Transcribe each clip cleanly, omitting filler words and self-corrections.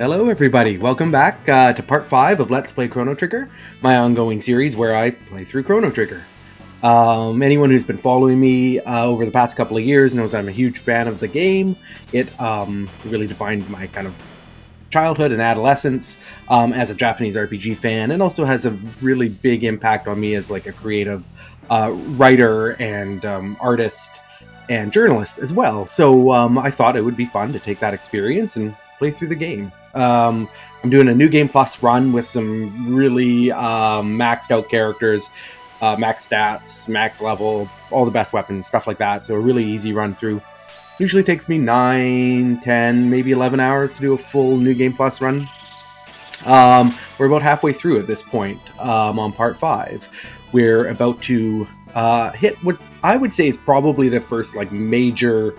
Hello everybody, welcome back to part 5 of Let's Play Chrono Trigger, my ongoing series where I play through Chrono Trigger. Anyone who's been following me over the past couple of years knows I'm a huge fan of the game. It really defined my kind of childhood and adolescence as a Japanese RPG fan, and also has a really big impact on me as like a creative writer and artist and journalist as well. So I thought it would be fun to take that experience and play through the game. I'm doing a new game plus run with some really maxed out characters, max stats, max level, all the best weapons, stuff like that. So a really easy run through. Usually takes me 9, 10, maybe 11 hours to do a full new game plus run. We're about halfway through at this point on part 5. We're about to hit what I would say is probably the first like major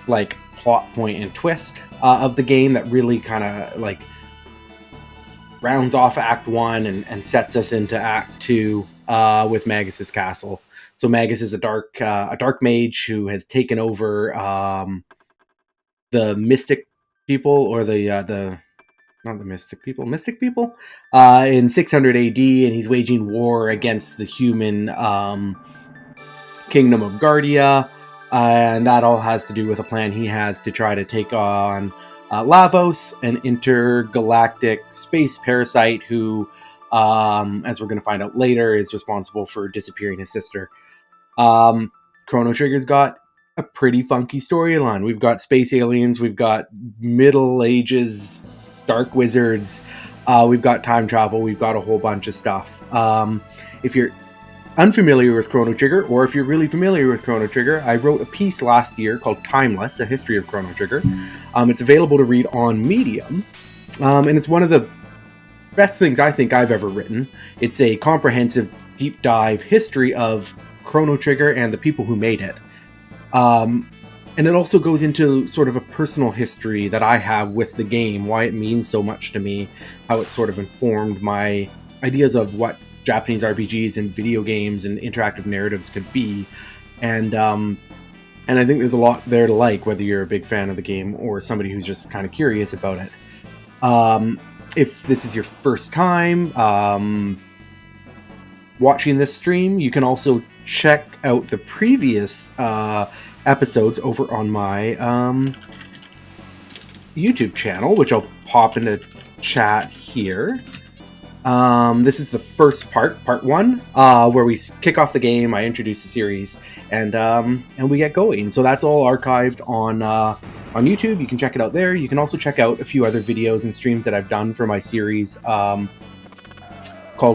like plot point and twist of the game that really kind of like rounds off Act 1 and sets us into Act 2 with Magus Castle. So Magus is a dark mage who has taken over the mystic people, or the not the mystic people in 600 AD, and he's waging war against the human kingdom of Guardia, and that all has to do with a plan he has to try to take on Lavos, an intergalactic space parasite who, as we're going to find out later, is responsible for disappearing his sister. Chrono Trigger's got a pretty funky storyline. We've got space aliens, we've got Middle Ages dark wizards, we've got time travel, we've got a whole bunch of stuff. If you're unfamiliar with Chrono Trigger, or if you're really familiar with Chrono Trigger, I wrote a piece last year called Timeless, A History of Chrono Trigger. It's available to read on Medium, and it's one of the best things I think I've ever written. It's a comprehensive, deep dive history of Chrono Trigger and the people who made it. And it also goes into sort of a personal history that I have with the game, why it means so much to me, how it sort of informed my ideas of what Japanese RPGs and video games and interactive narratives could be. And I think there's a lot there to like, whether you're a big fan of the game or somebody who's just kind of curious about it. If this is your first time watching this stream, you can also check out the previous episodes over on my YouTube channel, which I'll pop into chat here. This is the first part 1, where we kick off the game, I introduce the series, and we get going. So that's all archived on YouTube. You can check it out there. You can also check out a few other videos and streams that I've done for my series called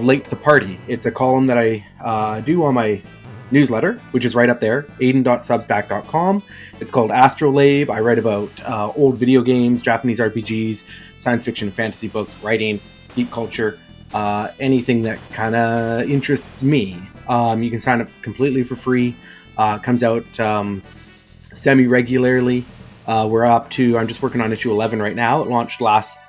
Late to the Party. It's a column that I do on my newsletter, which is right up there, aiden.substack.com. It's called Astrolabe. I write about old video games, Japanese RPGs, science fiction, fantasy books, writing, geek culture, anything that kind of interests me. You can sign up completely for free. It comes out semi-regularly. I'm just working on issue 11 right now. It launched last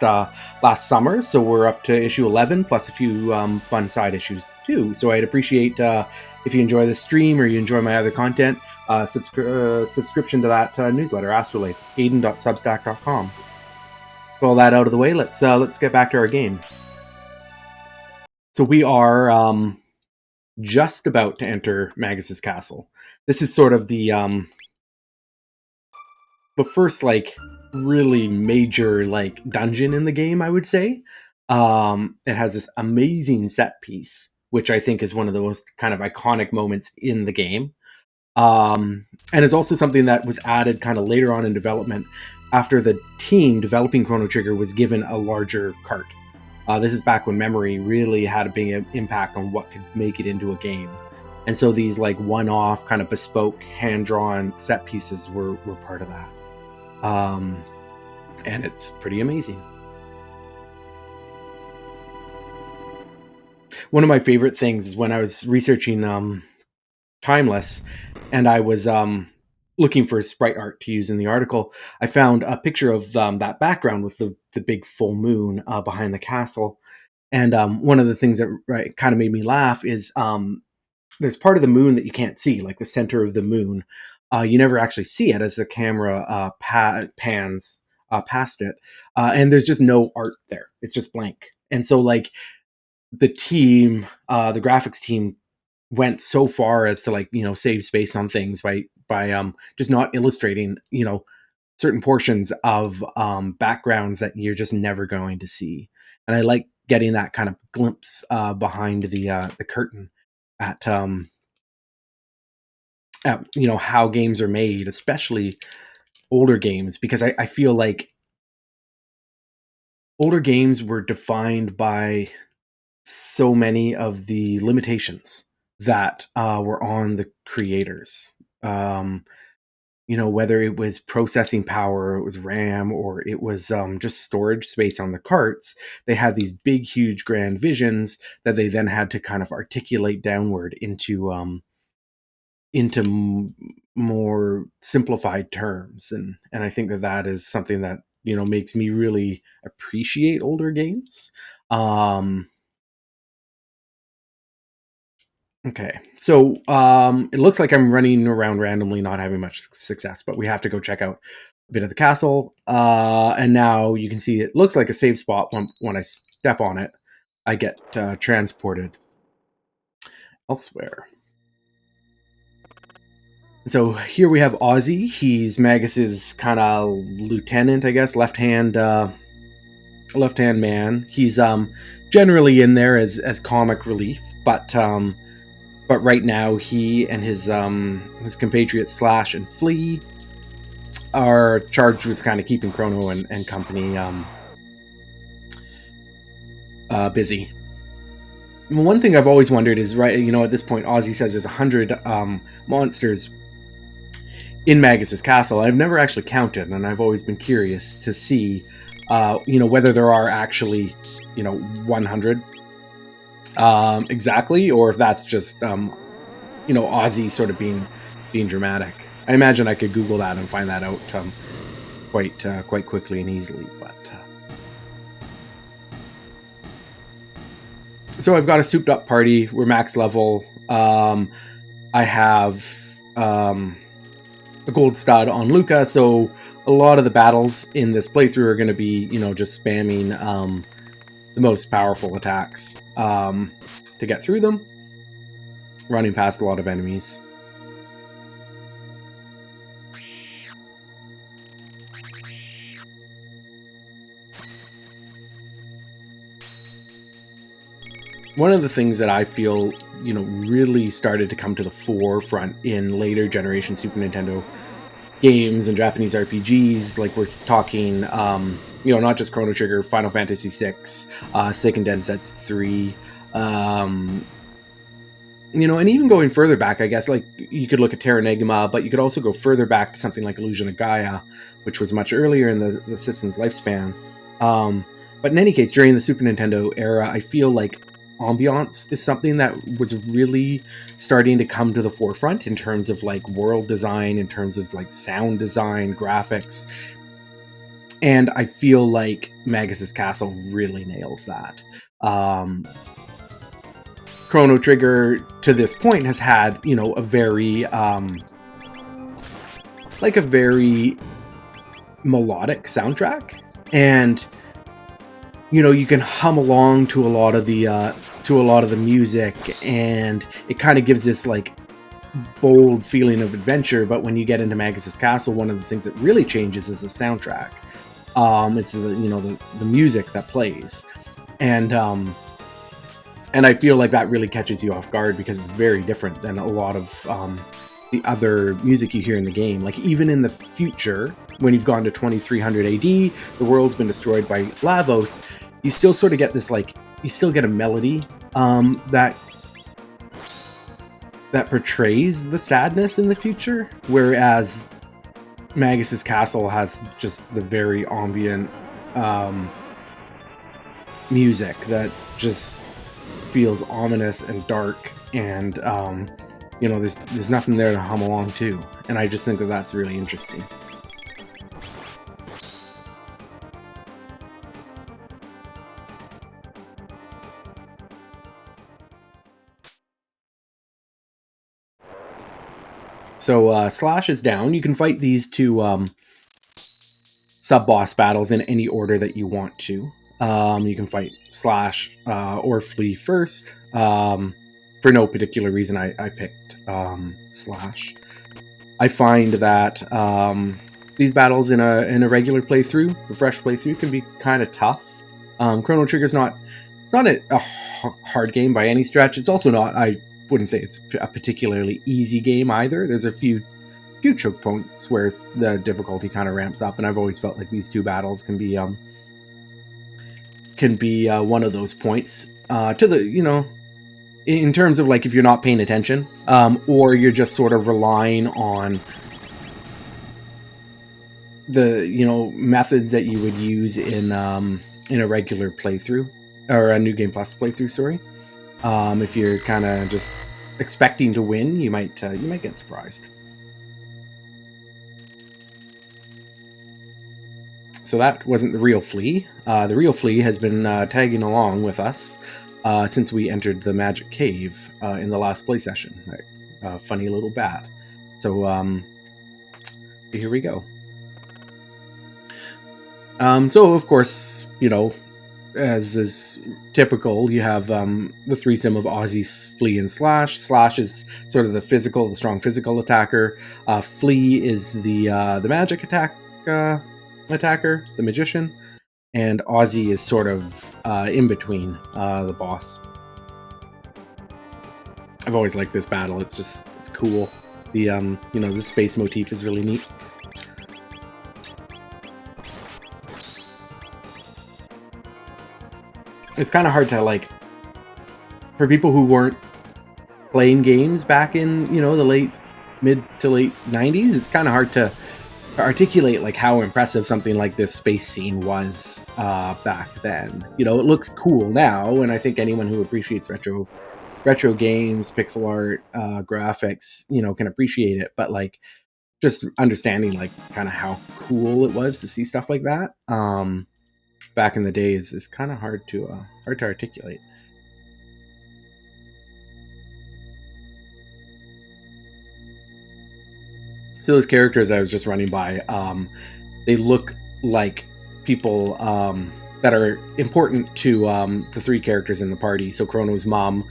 summer, so we're up to issue 11 plus a few fun side issues too. So I'd appreciate if you enjoy this stream or you enjoy my other content, subscription to that newsletter, Astrolabe, aiden.substack.com. With all that out of the way, let's get back to our game. So we are just about to enter Magus Castle. This is sort of the first like really major like dungeon in the game, I would say. It has this amazing set piece, which I think is one of the most kind of iconic moments in the game. And is also something that was added kind of later on in development after the team developing Chrono Trigger was given a larger cart. This is back when memory really had a big impact on what could make it into a game. And so these like one-off kind of bespoke hand-drawn set pieces were part of that. And it's pretty amazing. One of my favorite things is when I was researching Timeless, and I was looking for sprite art to use in the article, I found a picture of that background with the big full moon behind the castle. And one of the things that kind of made me laugh is there's part of the moon that you can't see, like the center of the moon. You never actually see it as the camera pans past it, and there's just no art there. It's just blank. And so like the team, the graphics team, went so far as to like save space on things by just not illustrating certain portions of backgrounds that you're just never going to see. And I like getting that kind of glimpse behind the curtain at how games are made, especially older games, because I feel like older games were defined by so many of the limitations that were on the creators. Whether it was processing power, or it was RAM, or it was just storage space on the carts, they had these big, huge, grand visions that they then had to kind of articulate downward into more simplified terms, and I think that is something that makes me really appreciate older games. Okay, so it looks like I'm running around randomly, not having much success, but we have to go check out a bit of the castle. And now you can see it looks like a save spot. When I step on it, I get transported elsewhere. So here we have Ozzy. He's Magus's kind of lieutenant, I guess, left hand man. He's generally in there as comic relief, but right now he and his compatriots Slash and Flea are charged with kind of keeping Chrono and company busy. One thing I've always wondered is, right, at this point Ozzy says there's 100 monsters in Magus Castle. I've never actually counted, and I've always been curious to see whether there are actually 100 exactly, or if that's just Ozzy sort of being dramatic. I imagine I could Google that and find that out quite quickly and easily. But so I've got a souped up party. We're max level. I have a gold stud on Luca, so a lot of the battles in this playthrough are going to be just spamming the most powerful attacks to get through them, running past a lot of enemies. One of the things that I feel, really started to come to the forefront in later generation Super Nintendo games and Japanese RPGs, like we're talking, not just Chrono Trigger, Final Fantasy VI, Seiken Densetsu 3, and even going further back, I guess, like you could look at Terra Negima, but you could also go further back to something like Illusion of Gaia, which was much earlier in the system's lifespan. But in any case, during the Super Nintendo era, I feel like ambiance is something that was really starting to come to the forefront in terms of like world design, in terms of like sound design, graphics. And I feel like Magus Castle really nails that. Chrono Trigger to this point has had, a very melodic soundtrack, and you can hum along to a lot of the music, and it kind of gives this like bold feeling of adventure. But when you get into Magus Castle, one of the things that really changes is the soundtrack. It's the music that plays, and I feel like that really catches you off guard because it's very different than a lot of the other music you hear in the game. Like even in the future, when you've gone to 2300 AD, the world's been destroyed by Lavos, you still sort of get this, like, you still get a melody that portrays the sadness in the future, whereas Magus Castle has just the very ambient music that just feels ominous and dark, and there's nothing there to hum along to, and I just think that that's really interesting. So Slash is down. You can fight these two sub-boss battles in any order that you want to. You can fight Slash or Flea first. For no particular reason, I picked Slash. I find that these battles in a regular playthrough, a fresh playthrough, can be kind of tough. Chrono Trigger's not a hard game by any stretch. It's also not, I wouldn't say it's a particularly easy game either. There's a few choke points where the difficulty kind of ramps up, and I've always felt like these two battles can be one of those points to the, you know, in terms of like if you're not paying attention, or you're just sort of relying on the, you know, methods that you would use in a regular playthrough or a New Game Plus playthrough. Sorry, if you're kind of just expecting to win, you might get surprised. So that wasn't the real Flea. The real Flea has been tagging along with us since we entered the Magic Cave in the last play session. Funny little bat. So here we go. So of course, you know, as is typical, you have the threesome of Ozzy, Flea, and Slash. Slash is sort of the strong physical attacker. Flea is the magic attacker, the magician, and Ozzy is sort of in between the boss. I've always liked this battle. It's cool. The you know, the space motif is really neat. It's kind of hard to, like, for people who weren't playing games back in, you know, the mid to late 90s, it's kind of hard to articulate like how impressive something like this space scene was back then. You know, it looks cool now, and I think anyone who appreciates retro games, pixel art, graphics, you know, can appreciate it. But like, just understanding like kind of how cool it was to see stuff like that back in the days is kind of hard to articulate. So those characters I was just running by, they look like people that are important to the three characters in the party. So Chrono's mom,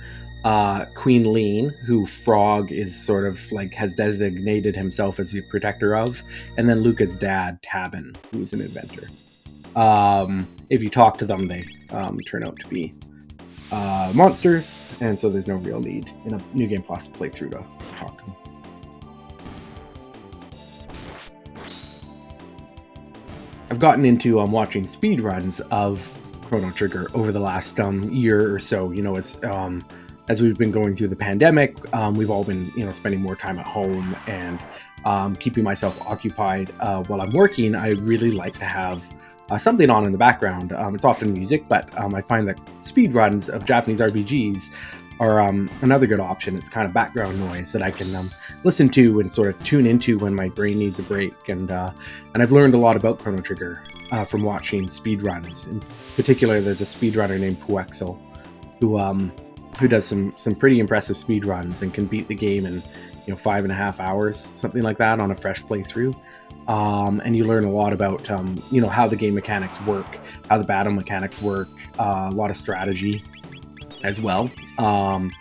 Queen Lean, who Frog is sort of like has designated himself as the protector of, and then Luca's dad, Tabin, who's an inventor. If you talk to them, they turn out to be monsters, and so there's no real need in a New Game Plus playthrough to talk to them. I've gotten into watching speedruns of Chrono Trigger over the last year or so. You know, as we've been going through the pandemic, we've all been, you know, spending more time at home and keeping myself occupied while I'm working. I really like to have something on in the background. It's often music, but I find that speedruns of Japanese RPGs are another good option. It's kind of background noise that I can listen to and sort of tune into when my brain needs a break. And I've learned a lot about Chrono Trigger from watching speedruns. In particular, there's a speedrunner named Puexel who does some pretty impressive speedruns and can beat the game in, you know, 5.5 hours, something like that, on a fresh playthrough. And you learn a lot about you know, how the game mechanics work, how the battle mechanics work, a lot of strategy as well. And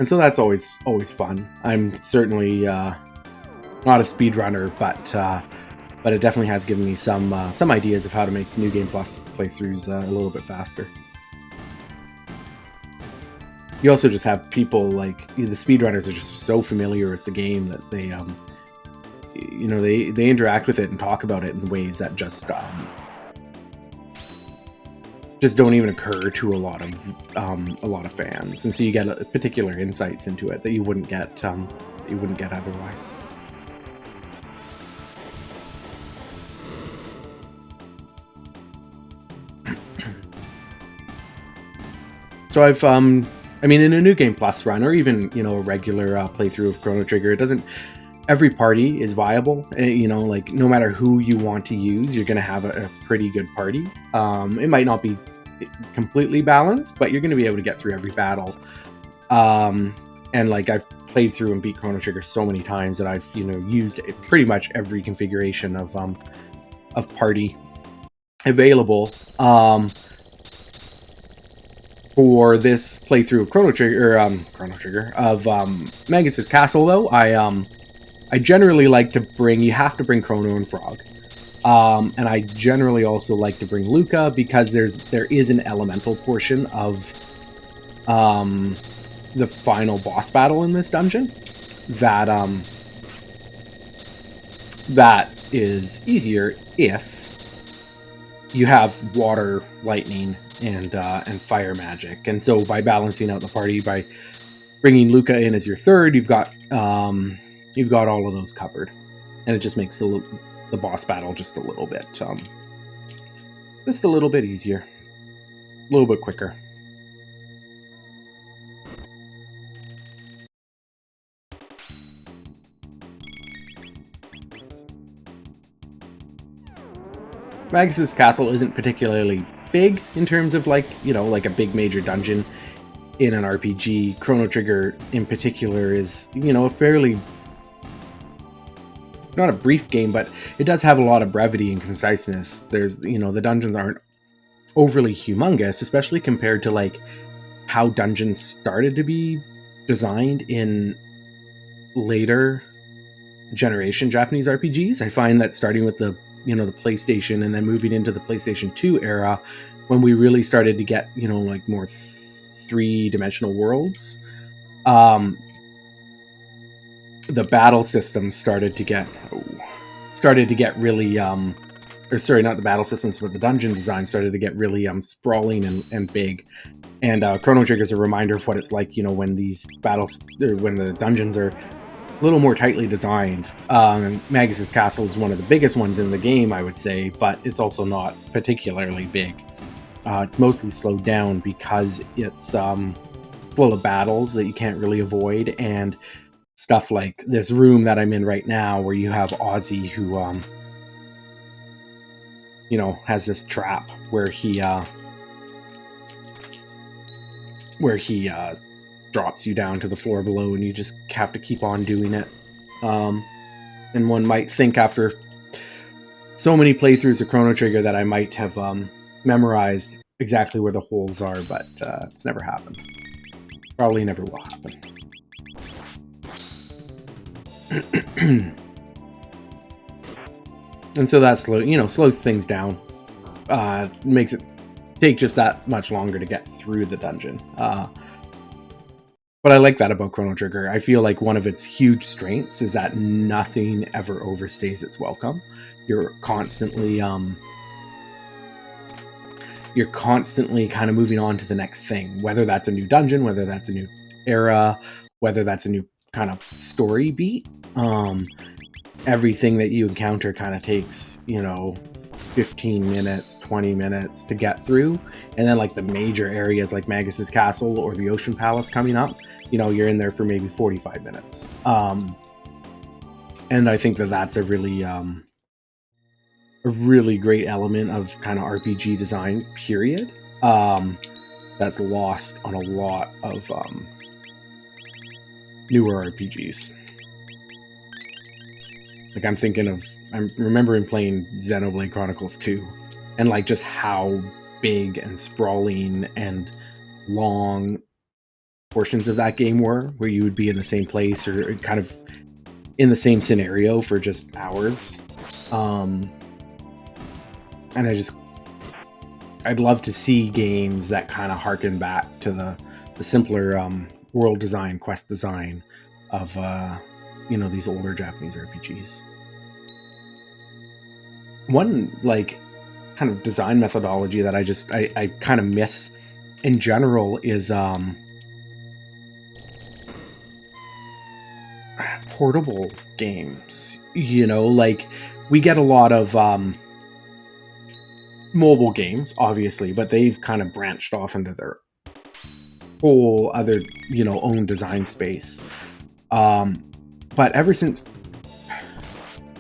so that's always fun. I'm certainly not a speedrunner, but it definitely has given me some ideas of how to make New Game Plus playthroughs a little bit faster. You also just have people like, the speedrunners are just so familiar with the game that they you know, they interact with it and talk about it in ways that just don't even occur to a lot of fans, and so you get particular insights into it that you wouldn't get otherwise. So I've I mean, in a New Game Plus run, or even, you know, a regular playthrough of Chrono Trigger, it doesn't. Every party is viable. You know, like, no matter who you want to use, you're going to have a pretty good party. It might not be completely balanced, but you're going to be able to get through every battle. And like, I've played through and beat Chrono Trigger so many times that I've, you know, used pretty much every configuration of of party available for this playthrough of Chrono Trigger of Magus Castle. Though I generally like to bring. You have to bring Chrono and Frog. And I generally also like to bring Luca because there is an elemental portion of the final boss battle in this dungeon that that is easier if you have water, lightning, and fire magic. And so by balancing out the party, by bringing Luca in as your third, you've got all of those covered, and it just makes the boss battle just a little bit easier, a little bit quicker. Magus Castle isn't particularly big in terms of like a big major dungeon in an RPG. Chrono Trigger in particular is a fairly, not a brief game, but it does have a lot of brevity and conciseness. There's the dungeons aren't overly humongous, especially compared to like how dungeons started to be designed in later generation Japanese RPGs. I find that starting with the PlayStation and then moving into the PlayStation 2 era, when we really started to get like more three-dimensional worlds, the battle systems started to get really or sorry, not the battle systems, but the dungeon design started to get really sprawling and big. And Chrono Trigger is a reminder of what it's like when these battles, when the dungeons are a little more tightly designed. Magus Castle is one of the biggest ones in the game, I would say, but it's also not particularly big. It's mostly slowed down because it's full of battles that you can't really avoid, and stuff like this room that I'm in right now, where you have Ozzy, who has this trap where he drops you down to the floor below, and you just have to keep on doing it. And one might think, after so many playthroughs of Chrono Trigger, that I might have memorized exactly where the holes are, but it's never happened. Probably never will happen. And so that slows things down. Makes it take just that much longer to get through the dungeon. But I like that about Chrono Trigger. I feel like one of its huge strengths is that nothing ever overstays its welcome. You're constantly kind of moving on to the next thing, whether that's a new dungeon, whether that's a new era, whether that's a new kind of story beat. Everything that you encounter kind of takes 15 minutes, 20 minutes to get through. And then like the major areas like Magus Castle or the Ocean Palace coming up, you're in there for maybe 45 minutes. And I think that that's a really great element of kind of RPG design, period. That's lost on a lot of newer RPGs. Like I'm remembering playing Xenoblade Chronicles 2, and like just how big and sprawling and long portions of that game were, where you would be in the same place or kind of in the same scenario for just hours. And I'd love to see games that kind of harken back to the simpler world design, quest design of these older Japanese RPGs. One like kind of design methodology that I kind of miss in general is portable games. Like we get a lot of mobile games, obviously, but they've kind of branched off into their whole other own design space. But ever since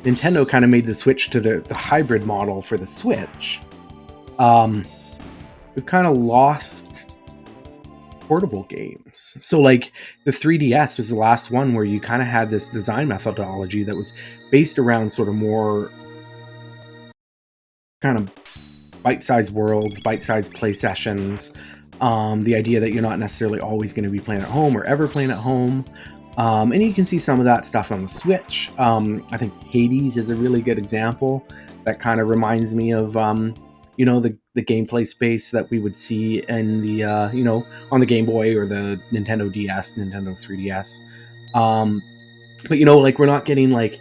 Nintendo kind of made the switch to the hybrid model for the Switch, we've kind of lost portable games. So like the 3DS was the last one where you kind of had this design methodology that was based around sort of more kind of bite-sized worlds, bite-sized play sessions. The idea that you're not necessarily always going to be playing at home or ever playing at home. And you can see some of that stuff on the Switch. I think Hades is a really good example that kind of reminds me of, you know, the gameplay space that we would see in the, you know, on the Game Boy or the Nintendo DS, Nintendo 3DS. But, you know, like, we're not getting, like,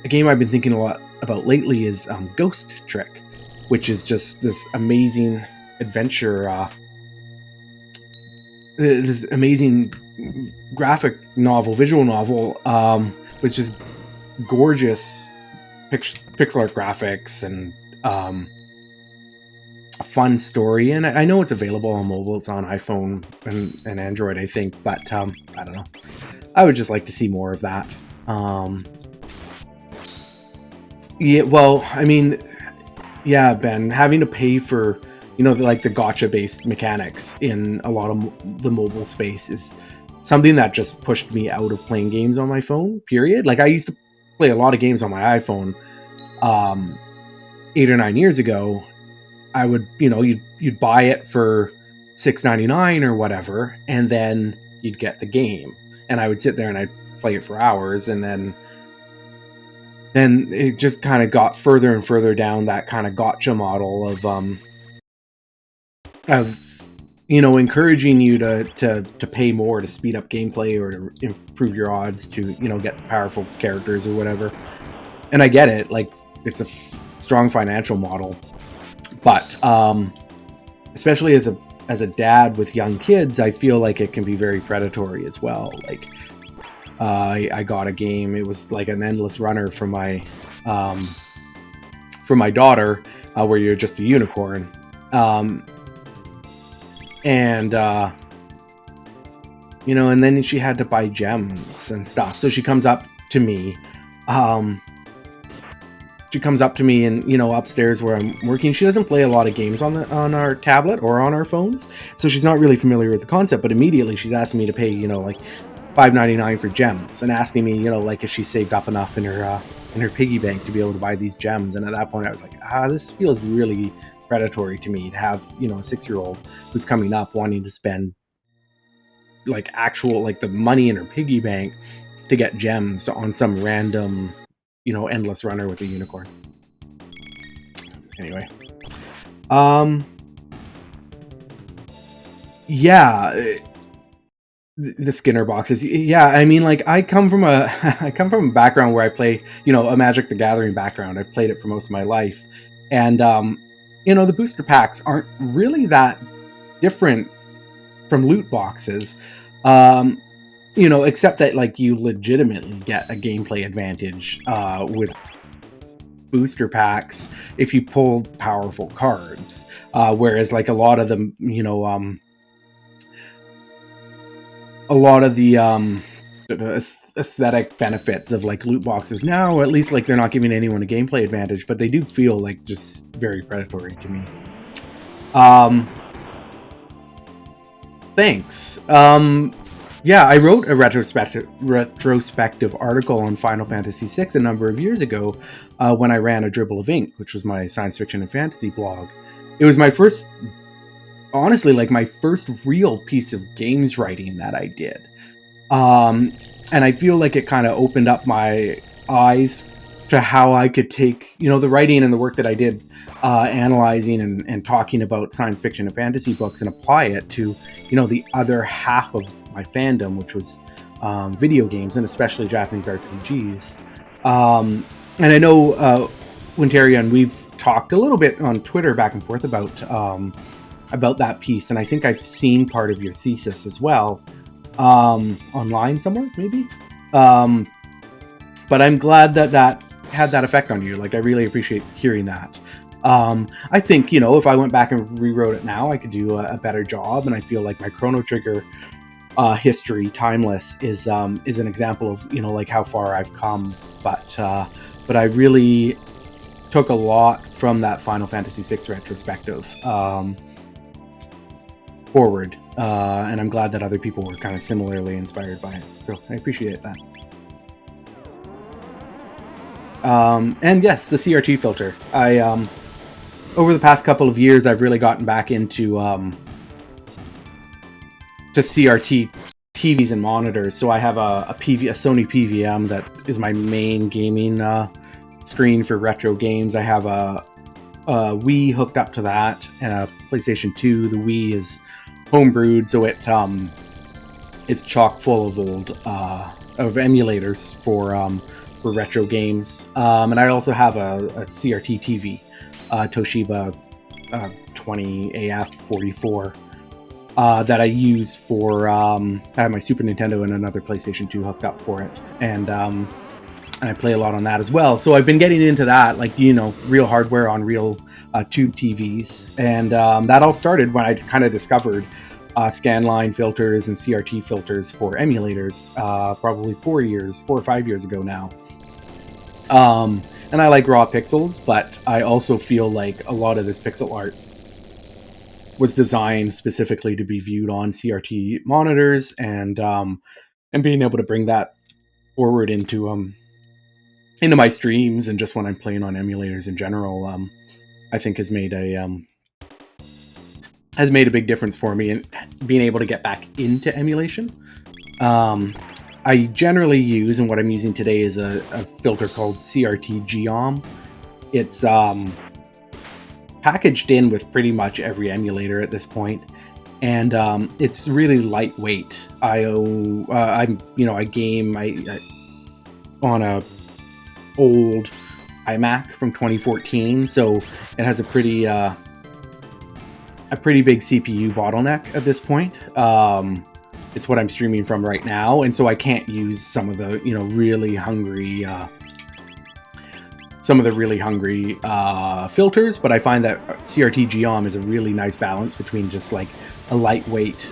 a game I've been thinking a lot about lately is Ghost Trick, which is just this amazing adventure, this amazing graphic novel, visual novel, with just gorgeous pixel art graphics and a fun story. And I know it's available on mobile. It's on iPhone and Android, I think. But I don't know. I would just like to see more of that. Yeah, well, I mean, yeah, Ben, having to pay for, you know, like the gacha-based mechanics in a lot of the mobile space is something that just pushed me out of playing games on my phone, period. Like, I used to play a lot of games on my iPhone 8 or 9 years ago. I would, you know, you'd buy it for $6.99 or whatever, and then you'd get the game. And I would sit there and I'd play it for hours, and then it just kind of got further and further down that kind of gotcha model of, you know, encouraging you to pay more to speed up gameplay or to improve your odds to, you know, get powerful characters or whatever. And I get it, like, it's a strong financial model, but especially as a dad with young kids, I feel like it can be very predatory as well. Like, I got a game. It was like an endless runner for my daughter, where you're just a unicorn, and you know, and then she had to buy gems and stuff. So she comes up to me. She comes up to me and, you know, upstairs where I'm working. She doesn't play a lot of games on our tablet or on our phones, so she's not really familiar with the concept. But immediately she's asking me to pay, you know, like $5.99 for gems, and asking me, you know, like, if she saved up enough in her piggy bank to be able to buy these gems. And at that point, I was like, this feels really predatory to me to have, you know, a 6-year-old who's coming up wanting to spend like actual, like, the money in her piggy bank to get gems on some random, you know, endless runner with a unicorn. Anyway, yeah, the Skinner boxes. Yeah, I mean, like, I come from a background where I play, you know, a Magic the Gathering background. I've played it for most of my life, and you know, the booster packs aren't really that different from loot boxes. You know, except that, like, you legitimately get a gameplay advantage with booster packs if you pull powerful cards, whereas, like, a lot of them, you know, a lot of the aesthetic benefits of, like, loot boxes now, at least, like, they're not giving anyone a gameplay advantage, but they do feel like just very predatory to me. Thanks. Yeah, I wrote a retrospective article on Final Fantasy VI a number of years ago when I ran A Dribble of Ink, which was my science fiction and fantasy blog. It was my first, honestly, like, my first real piece of games writing that I did. And I feel like it kind of opened up my eyes to how I could take, you know, the writing and the work that I did analyzing and talking about science fiction and fantasy books and apply it to, you know, the other half of my fandom, which was video games, and especially Japanese RPGs. And I know, Winteria, and we've talked a little bit on Twitter back and forth about that piece, and I think I've seen part of your thesis as well online somewhere, maybe. But I'm glad that had that effect on you. Like, I really appreciate hearing that. I think, you know, if I went back and rewrote it now, I could do a better job, and I feel like my Chrono Trigger history, Timeless, is an example of, you know, like, how far I've come. But I really took a lot from that Final Fantasy VI retrospective forward, and I'm glad that other people were kind of similarly inspired by it. So I appreciate that. And yes, the CRT filter. over the past couple of years, I've really gotten back into to CRT TVs and monitors. So I have a Sony PVM that is my main gaming screen for retro games. I have a Wii hooked up to that, and a PlayStation 2. The Wii is homebrewed, so it's chock full of old of emulators for retro games. And I also have a CRT TV, Toshiba 20AF44. That I use for I have my Super Nintendo and another PlayStation 2 hooked up for it, and I play a lot on that as well. So I've been getting into that, like, real hardware on real tube TVs, and that all started when I kind of discovered scanline filters and CRT filters for emulators, probably 4 or 5 years ago now. And I like raw pixels, but I also feel like a lot of this pixel art was designed specifically to be viewed on CRT monitors, and being able to bring that forward into my streams and just when I'm playing on emulators in general, I think has made a big difference for me in being able to get back into emulation. I generally use, and what I'm using today is a filter called CRT Geom. It's packaged in with pretty much every emulator at this point, and it's really lightweight. I game on a old iMac from 2014, so it has a pretty big CPU bottleneck at this point. It's what I'm streaming from right now, and so I can't use some of the really hungry filters, but I find that CRT Geom is a really nice balance between just like a lightweight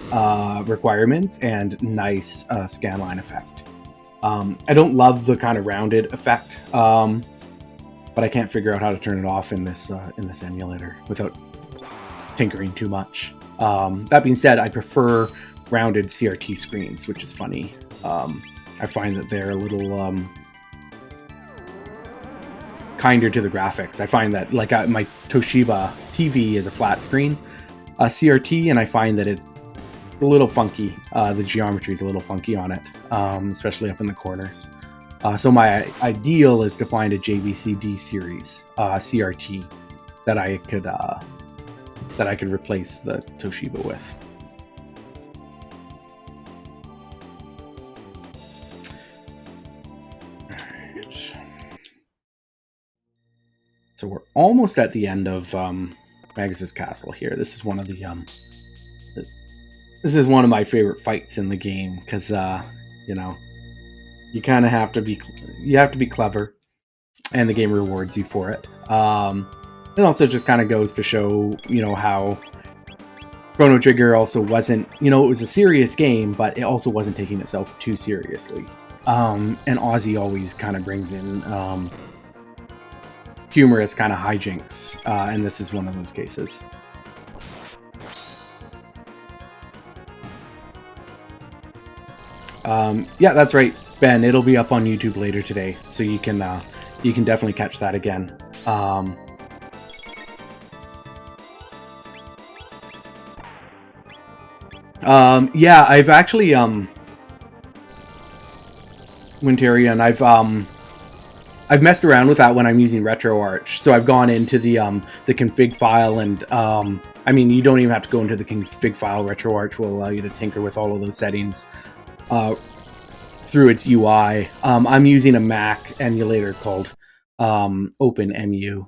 requirements and nice scanline effect. I don't love the kind of rounded effect, but I can't figure out how to turn it off in this emulator without tinkering too much. That being said, I prefer rounded CRT screens, which is funny. I find that they're a little kinder to the graphics. I find that my Toshiba TV is a flat screen CRT, and I find that it's a little funky. The geometry is a little funky on it, especially up in the corners. So my ideal is to find a JVC-D series CRT that I could replace the Toshiba with. So we're almost at the end of Magus Castle here. This is one of my favorite fights in the game, because you kind of have to be clever, and the game rewards you for it. It also just kind of goes to show how Chrono Trigger also wasn't, it was a serious game, but it also wasn't taking itself too seriously. And Ozzy always kind of brings in humorous kind of hijinks, and this is one of those cases. Yeah, that's right, Ben. It'll be up on YouTube later today, so you can definitely catch that again. Yeah, I've actually Wintarian, I've messed around with that when I'm using RetroArch. So I've gone into the config file, and I mean, you don't even have to go into the config file. RetroArch will allow you to tinker with all of those settings through its UI. I'm using a Mac emulator called OpenEmu,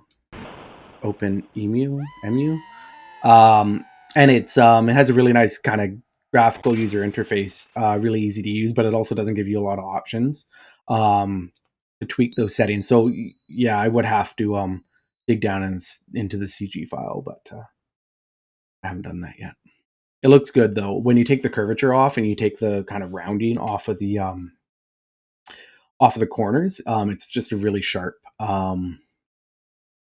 and it has a really nice kind of graphical user interface, really easy to use, but it also doesn't give you a lot of options to tweak those settings. So yeah, I would have to dig down into the CG file, but I haven't done that yet. It looks good though. When you take the curvature off and you take the kind of rounding off of the corners, it's just a really sharp CRT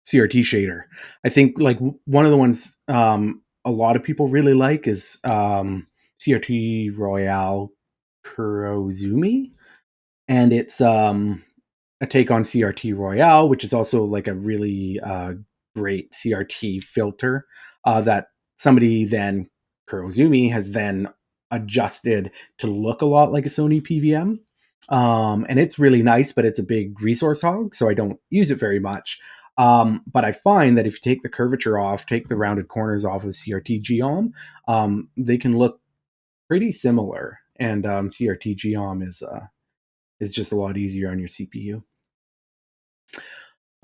shader. I think like one of the ones a lot of people really like is CRT Royale Kurozumi, and it's a take on CRT Royale, which is also like a really great CRT filter that somebody then, Kurozumi, has then adjusted to look a lot like a Sony PVM. And it's really nice, but it's a big resource hog, so I don't use it very much. But I find that if you take the curvature off, take the rounded corners off of CRT Geom, they can look pretty similar. And CRT Geom is just a lot easier on your CPU.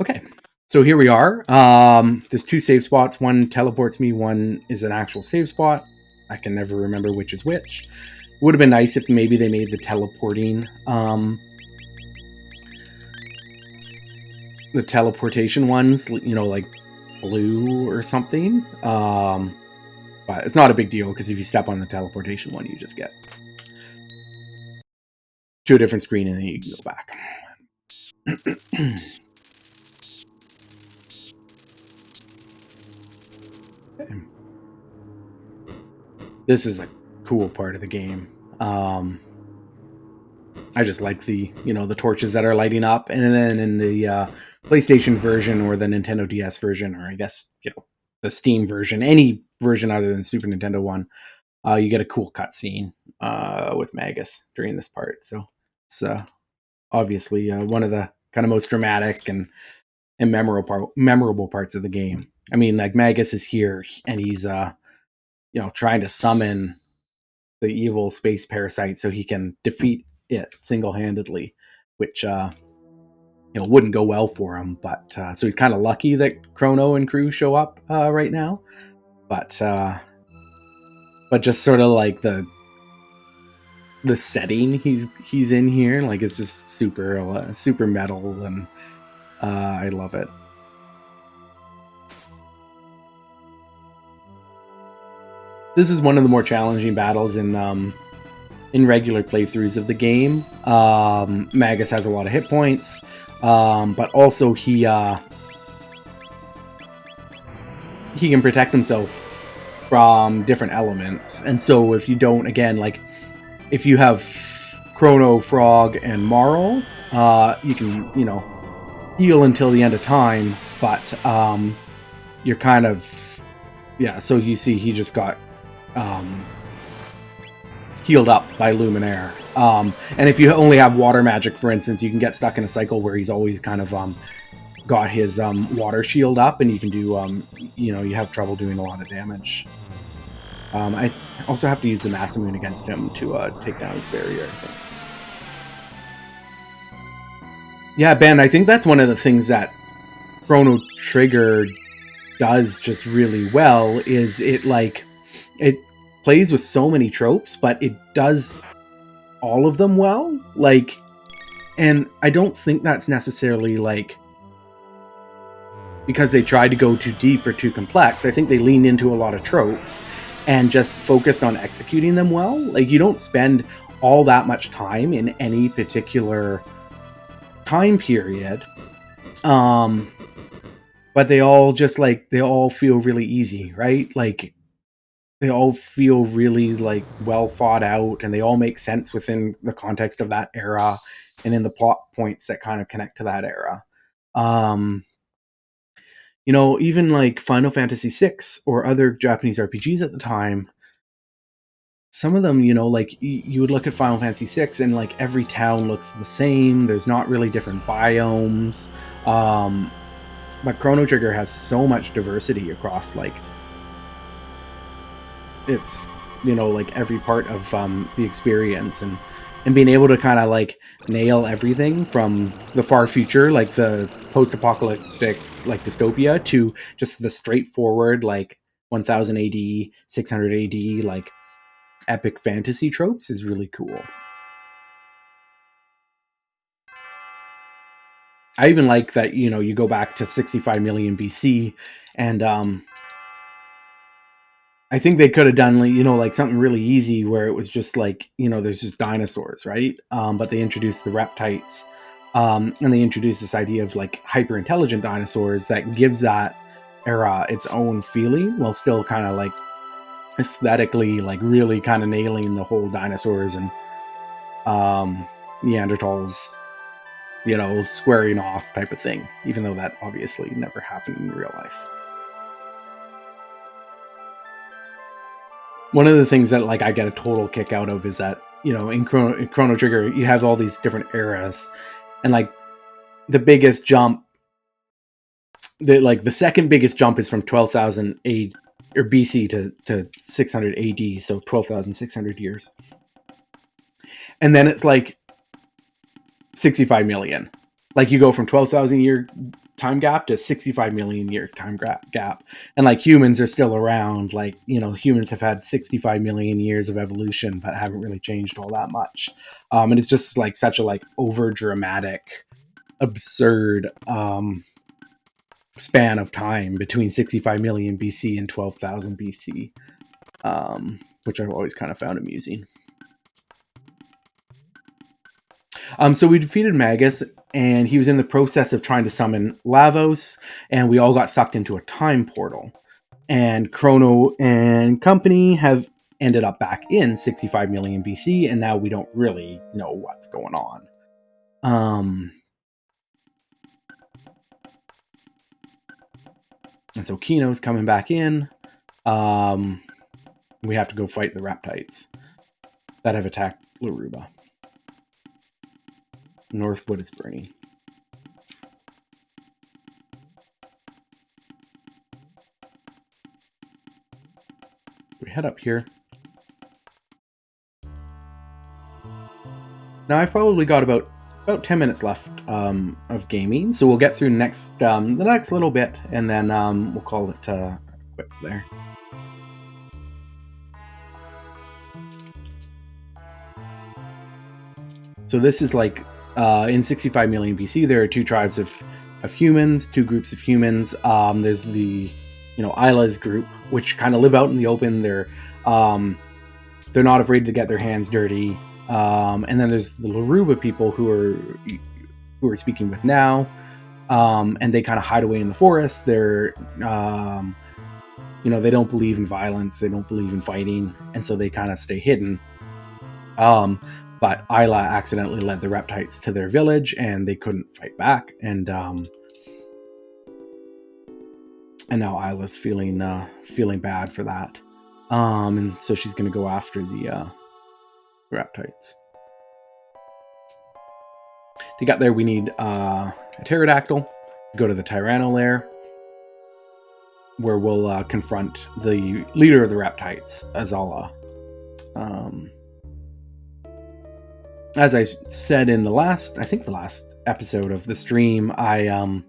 Okay, so here we are. There's 2 save spots. One teleports me, one is an actual save spot. I can never remember which is which. It would have been nice if maybe they made the teleporting, the teleportation ones, you know, like blue or something. But it's not a big deal, because if you step on the teleportation one, you just get to a different screen and then you can go back. Okay. This is a cool part of the game. I just like the, you know, the torches that are lighting up. And then in the PlayStation version or the Nintendo DS version, or I guess, you know, the Steam version, any version other than Super Nintendo one, you get a cool cutscene with Magus during this part. So it's obviously one of the kind of most dramatic and memorable parts of the game. I mean, like, Magus is here and he's you know, trying to summon the evil space parasite so he can defeat it single-handedly, which you know, wouldn't go well for him. But so he's kind of lucky that Chrono and crew show up right now. But just sort of like the setting he's in here, like, it's just super metal, and I love it. This is one of the more challenging battles in regular playthroughs of the game. Magus has a lot of hit points, but also he can protect himself from different elements. And so if you don't, again, like, if you have Chrono, Frog, and Marl, you can, you know, heal until the end of time, but you're kind of, yeah, so you see he just got healed up by Luminaire. And if you only have water magic, for instance, you can get stuck in a cycle where he's always kind of got his water shield up, and you can do, you know, you have trouble doing a lot of damage. I also have to use the Masamune against him to take down his barrier, I think. Yeah, Ben, I think that's one of the things that Chrono Trigger does just really well, is it, like, it plays with so many tropes, but it does all of them well. Like, and I don't think that's necessarily, like, because they tried to go too deep or too complex. I think they leaned into a lot of tropes and just focused on executing them well. Like, you don't spend all that much time in any particular time period, but they all just, like, they all feel really easy, right? Like, they all feel really, like, well thought out, and they all make sense within the context of that era and in the plot points that kind of connect to that era. You know, even like Final Fantasy VI or other Japanese RPGs at the time, some of them, you know, like, you would look at Final Fantasy VI and, like, every town looks the same. There's not really different biomes. But Chrono Trigger has so much diversity across, like, it's, you know, like, every part of the experience, and being able to kind of, like, nail everything from the far future, like the post-apocalyptic, like, dystopia, to just the straightforward, like, 1000 AD, 600 AD, like, epic fantasy tropes is really cool. I even like that, you know, you go back to 65 million BC, and I think they could have done, you know, like, something really easy where it was just like, you know, there's just dinosaurs, right? But they introduced the reptites, and they introduced this idea of, like, hyper intelligent dinosaurs that gives that era its own feeling, while still kind of, like, aesthetically, like, really kind of nailing the whole dinosaurs and Neanderthals you know, squaring off type of thing, even though that obviously never happened in real life. One of the things that like I get a total kick out of is that, you know, in Chrono Trigger, you have all these different eras, and like the biggest jump, the second biggest jump is from 12,000 A or BC to 600 AD, so 12,600 years, and then it's like 65 million. Like you go from 12,000 year time gap to 65 million year time gap, and like humans are still around. Like, you know, humans have had 65 million years of evolution but haven't really changed all that much, and it's just like such a like over dramatic, absurd span of time between 65 million BC and 12,000 BC, which I've always kind of found amusing. So we defeated Magus, and he was in the process of trying to summon Lavos, and we all got sucked into a time portal. And Chrono and company have ended up back in 65 million BC, and now we don't really know what's going on. And so Kino's coming back in. We have to go fight the reptites that have attacked Laruba. Northwood is burning. We head up here. Now I've probably got about 10 minutes left of gaming, so we'll get through the next little bit, and then we'll call it quits there. So this is like in 65 million BC, there are two tribes of humans, two groups of humans. There's the, you know, Isla's group, which kind of live out in the open. They're not afraid to get their hands dirty. And then there's the Laruba people who we're speaking with now, and they kind of hide away in the forest. They're you know, they don't believe in violence, they don't believe in fighting, and so they kind of stay hidden. But Isla accidentally led the reptites to their village, and they couldn't fight back. And now Isla's feeling bad for that. And so she's going to go after the reptites. To get there, we need a pterodactyl to go to the Tyranno lair, where we'll confront the leader of the reptites, Azala. As I said in the last episode of the stream, I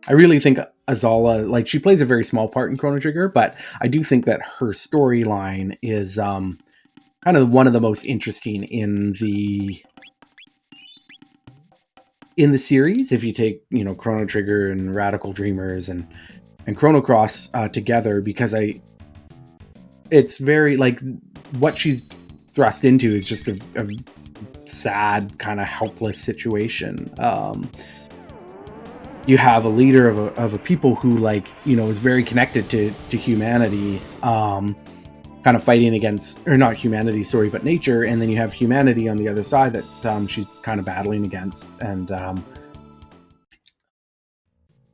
really think Azala, like, she plays a very small part in Chrono Trigger, but I do think that her storyline is kind of one of the most interesting in the series. If you take, you know, Chrono Trigger and Radical Dreamers and Chrono Cross together, because it's very, like, what she's thrust into is just a sad, kind of helpless situation. You have a leader of a people who, like, you know, is very connected to humanity, kind of fighting against, or not humanity, sorry, but nature, and then you have humanity on the other side that she's kind of battling against, and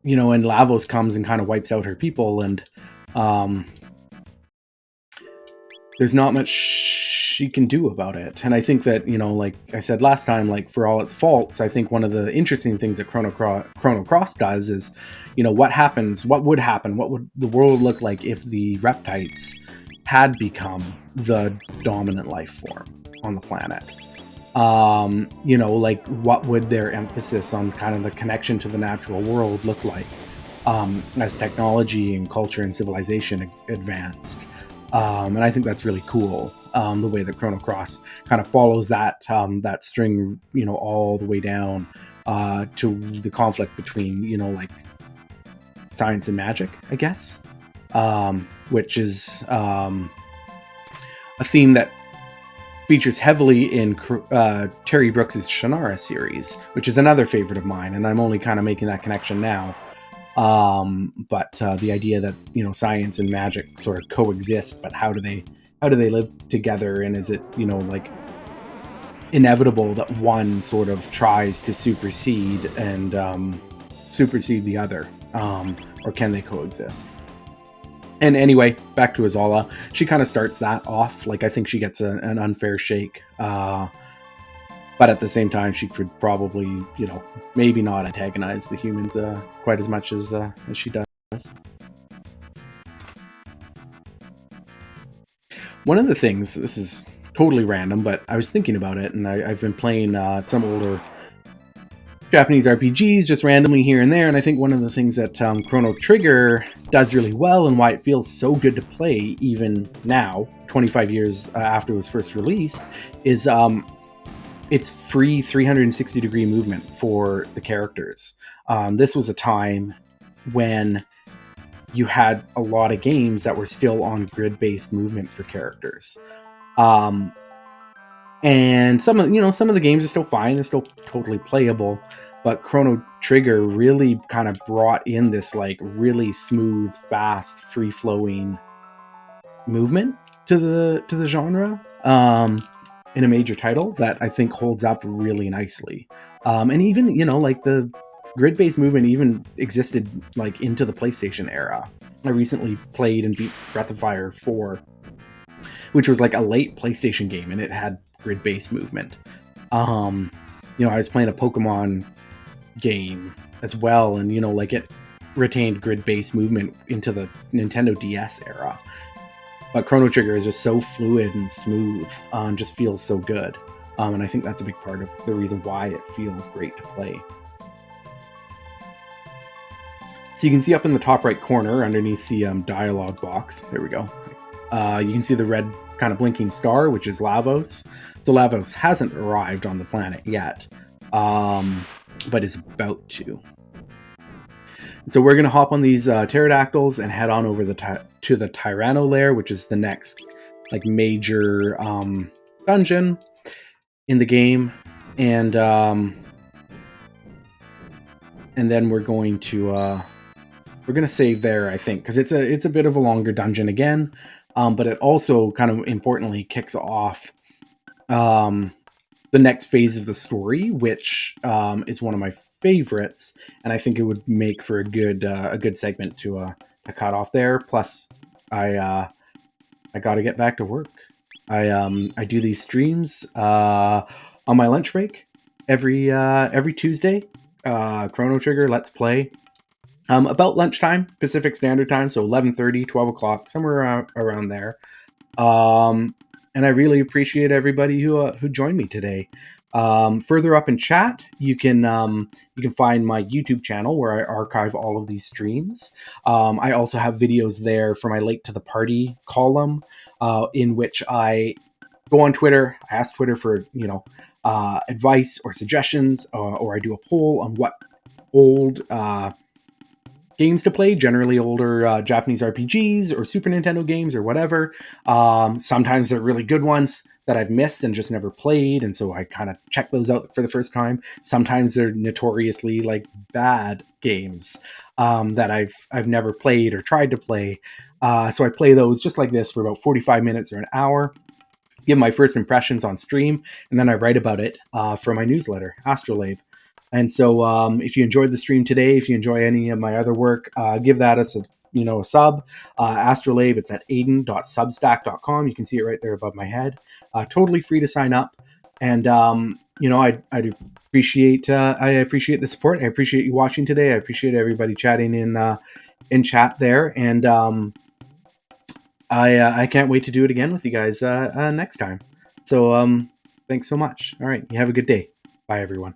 you know, and Lavos comes and kind of wipes out her people, and there's not much she can do about it. And I think that, you know, like I said last time, like, for all its faults, I think one of the interesting things that Chrono Cross does is, you know, what would happen, what would the world look like if the reptites had become the dominant life form on the planet. You know, like, what would their emphasis on kind of the connection to the natural world look like as technology and culture and civilization advanced. And I think that's really cool, the way that Chrono Cross kind of follows that string, you know, all the way down to the conflict between, you know, like, science and magic, I guess, which is a theme that features heavily in Terry Brooks's Shannara series, which is another favorite of mine, and I'm only kind of making that connection now. But the idea that, you know, science and magic sort of coexist, but how do they live together, and is it, you know, like, inevitable that one sort of tries to supersede and supersede the other, or can they coexist? And anyway, back to Azala. She kind of starts that off. Like, I think she gets an unfair shake. But at the same time, she could probably, maybe not antagonize the humans quite as much as she does. One of the things, this is totally random, but I was thinking about it, and I've been playing some older Japanese RPGs just randomly here and there, and I think one of the things that Chrono Trigger does really well and why it feels so good to play even now, 25 years after it was first released, is it's free 360-degree movement for the characters. This was a time when you had a lot of games that were still on grid-based movement for characters. And some of the games are still fine, they're still totally playable, but Chrono Trigger really kind of brought in this like really smooth, fast, free-flowing movement to the genre in a major title that I think holds up really nicely. And even, like the grid-based movement even existed like into the PlayStation era. I recently played and beat Breath of Fire 4, which was like a late PlayStation game, and it had grid-based movement. I was playing a Pokemon game as well, and like it retained grid-based movement into the Nintendo DS era. But Chrono Trigger is just so fluid and smooth, just feels so good. And I think that's a big part of the reason why it feels great to play. So you can see up in the top right corner underneath the dialogue box, there we go. You can see the red kind of blinking star, which is Lavos. So Lavos hasn't arrived on the planet yet, but is about to. So we're going to hop on these pterodactyls and head on over to the Tyranno lair, which is the next like major dungeon in the game, and then we're going to save there, I think, because it's a bit of a longer dungeon again, but it also kind of importantly kicks off the next phase of the story, which is one of my favorites, and I think it would make for a good segment to cut off there. Plus, I got to get back to work. I do these streams on my lunch break every Tuesday. Chrono Trigger Let's Play about lunchtime Pacific Standard Time, so 11:30, 12 o'clock, somewhere around there. And I really appreciate everybody who joined me today. Further up in chat, you can find my YouTube channel where I archive all of these streams. I also have videos there for my Late to the Party column, in which I go on Twitter. I ask Twitter for advice or suggestions, or I do a poll on what old games to play, generally older Japanese RPGs or Super Nintendo games or whatever. Sometimes they're really good ones that I've missed and just never played, and so I kind of check those out for the first time. Sometimes they're notoriously like bad games that I've never played or tried to play. So I play those just like this for about 45 minutes or an hour, give my first impressions on stream, and then I write about it for my newsletter, Astrolabe. And so if you enjoyed the stream today, if you enjoy any of my other work, give that a sub. Astrolabe, it's at aiden.substack.com. You can see it right there above my head. Totally free to sign up. And, I appreciate the support. I appreciate you watching today. I appreciate everybody chatting in chat there. And I can't wait to do it again with you guys next time. So thanks so much. All right. You have a good day. Bye, everyone.